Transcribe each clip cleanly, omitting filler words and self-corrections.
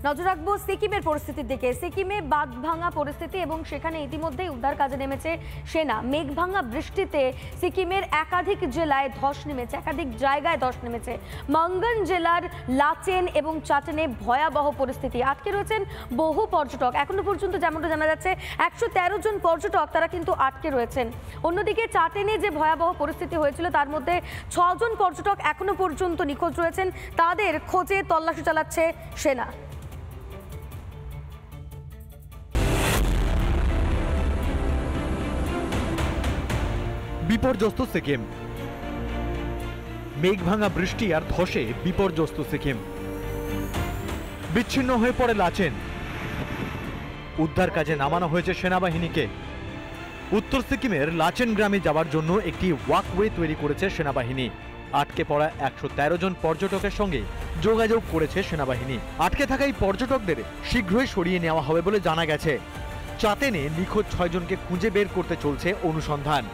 নজর রাখবো সিকিমের পরিস্থিতির দিকে। সিকিমে বাঁধ ভাঙা পরিস্থিতি এবং সেখানে ইতিমধ্যেই উদ্ধার কাজে নেমেছে সেনা। মেঘভাঙা বৃষ্টিতে সিকিমের একাধিক জেলায় ধস নেমেছে, একাধিক জায়গায় ধস নেমেছে। মঙ্গন জেলার লাচেন এবং চাটেনে ভয়াবহ পরিস্থিতি। আটকে রয়েছেন বহু পর্যটক। এখনো পর্যন্ত যেমনটা জানা যাচ্ছে 113 জন পর্যটক তারা কিন্তু আটকে রয়েছেন। অন্যদিকে চাটেনে যে ভয়াবহ পরিস্থিতি হয়েছিল তার মধ্যে 6 জন পর্যটক এখনো পর্যন্ত নিখোঁজ রয়েছেন। তাদের খোঁজে তল্লাশি চালাচ্ছে সেনা। বিপর্যস্ত সিকিম। মেঘভাঙা বৃষ্টি আর ধসে বিপর্যস্ত সিকিম। বিচ্ছিন্ন হয়ে পড়ে লাচেন। উদ্ধার কাজে নামানো হয়েছে সেনাবাহিনীকে। উত্তর সিকিমের লাচেন গ্রামে যাওয়ার জন্য একটি ওয়াকওয়ে তৈরি করেছে সেনাবাহিনী। আটকে পড়া 113 জন পর্যটকের সঙ্গে যোগাযোগ করেছে সেনাবাহিনী। আটকে থাকা এই পর্যটকদের শীঘ্রই সরিয়ে নেওয়া হবে বলে জানা গেছে। চাতেনে নিখোঁজ 6 জনকে খুঁজে বের করতে চলছে অনুসন্ধান।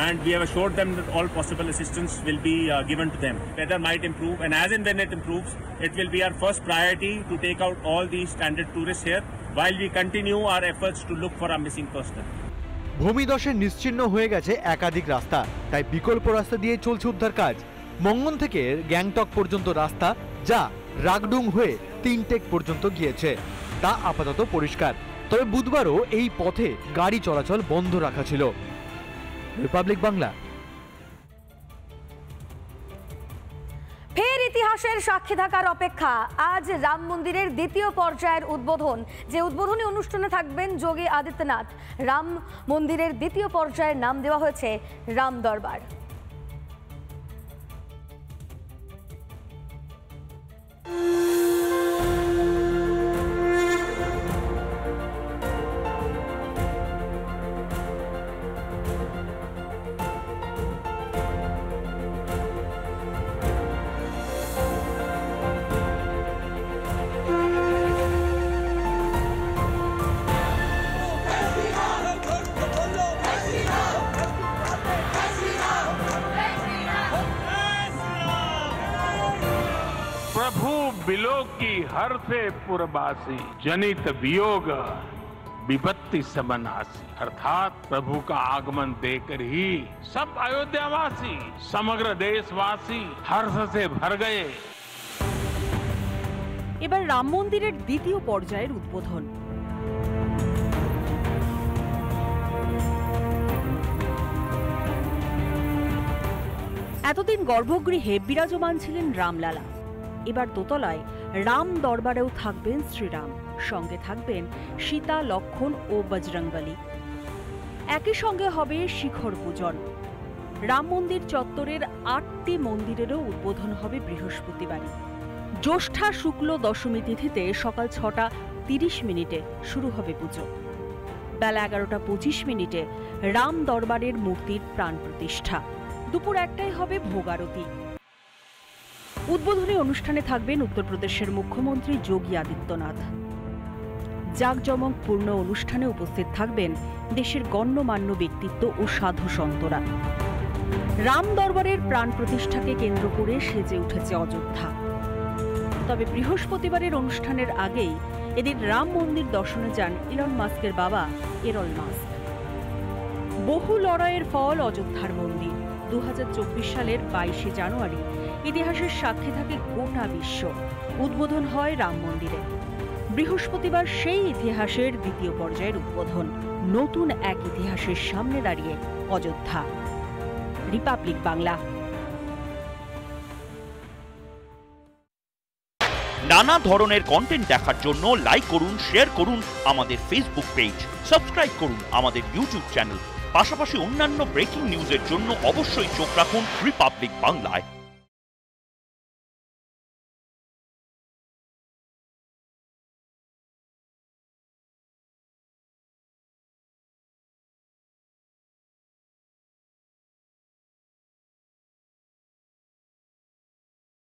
And we have assured them that all possible assistance will be given to them. Weather might improve, and as and when it improves, it will be our first priority to take out all these stranded tourists here while we continue our efforts to look for a missing person. ভূমিধসে নিশ্চিহ্ন হয়ে গেছে একাধিক রাস্তা, তাই বিকল্প রাস্তা দিয়ে চলছে উদ্ধার কাজ। মঙ্গন থেকে গ্যাংটক পর্যন্ত রাস্তা, যা রাগডুং হয়ে তিনটেক পর্যন্ত গিয়েছে, তা আপাতত পরিষ্কার। তবে বুধবারও এই পথে গাড়ি চলাচল বন্ধ রাখা ছিল। রিপাবলিক বাংলা। ফের ইতিহাসের সাক্ষী থাকার অপেক্ষা। আজ রাম মন্দিরের দ্বিতীয় পর্যায়ের উদ্বোধন। যে উদ্বোধনী অনুষ্ঠানে থাকবেন যোগী আদিত্যনাথ। রাম মন্দিরের দ্বিতীয় পর্যায়ের নাম দেওয়া হয়েছে রাম দরবার। प्रभु बिलोक की हर से पुरबासी जनित वियोग विपत्ति समनासी। अर्थात प्रभु का आगमन देकर ही सब अयोध्यावासी, समग्र देशवासी हर्ष से भर गए। এবার রাম মন্দিরের দ্বিতীয় পর্যায়ের উদ্বোধন। এতদিন গর্ভগৃহে বিরাজমান ছিলেন রামলালা। এবার দোতলায় রাম দরবারেও থাকবেন শ্রীরাম, সঙ্গে থাকবেন সীতা, লক্ষণ ও বজরংবলী। একই সঙ্গে হবে শিখর পূজন। রাম মন্দির চত্বরের 8টি মন্দিরেরও উদ্বোধন হবে বৃহস্পতিবারই। জ্যৈষ্ঠা শুক্ল দশমী তিথিতে সকাল 6:30 শুরু হবে পুজো। বেলা 11:25 রাম দরবারের মূর্তির প্রাণ প্রতিষ্ঠা। দুপুর 1টায় হবে ভোগ আরতি। উদ্বোধনী অনুষ্ঠানে থাকবেন উত্তরপ্রদেশের মুখ্যমন্ত্রী যোগী আদিত্যনাথ। জাঁকজমকপূর্ণ অনুষ্ঠানে উপস্থিত থাকবেন দেশের গণ্যমান্য ব্যক্তিত্ব ও সাধু সন্তরা। রাম দরবারের প্রাণ প্রতিষ্ঠাকে কেন্দ্র করে সেজে উঠেছে অযোধ্যা। তবে বৃহস্পতিবারের অনুষ্ঠানের আগেই এদিন রাম মন্দির দর্শনে যান ইলন মাস্কের বাবা এরল মাস্ক। বহু লড়াইয়ের ফল অযোধ্যার মন্দির। 2024 সালের 22 জানুয়ারি ইতিহাসের সাক্ষী থাকে গোটা বিশ্ব। উদ্বোধন হয় রাম মন্দিরে। বৃহস্পতিবার সেই ইতিহাসের দ্বিতীয় পর্যায়ের উদ্বোধন। নতুন এক ইতিহাসের সামনে দাঁড়িয়ে অযোধ্যা। রিপাবলিক বাংলা। নানা ধরনের কন্টেন্ট দেখার জন্য লাইক করুন, শেয়ার করুন আমাদের ফেসবুক পেজ, সাবস্ক্রাইব করুন আমাদের ইউটিউব চ্যানেল। পাশাপাশি অন্যান্য ব্রেকিং নিউজের জন্য অবশ্যই চোখ রাখুন রিপাবলিক বাংলায়।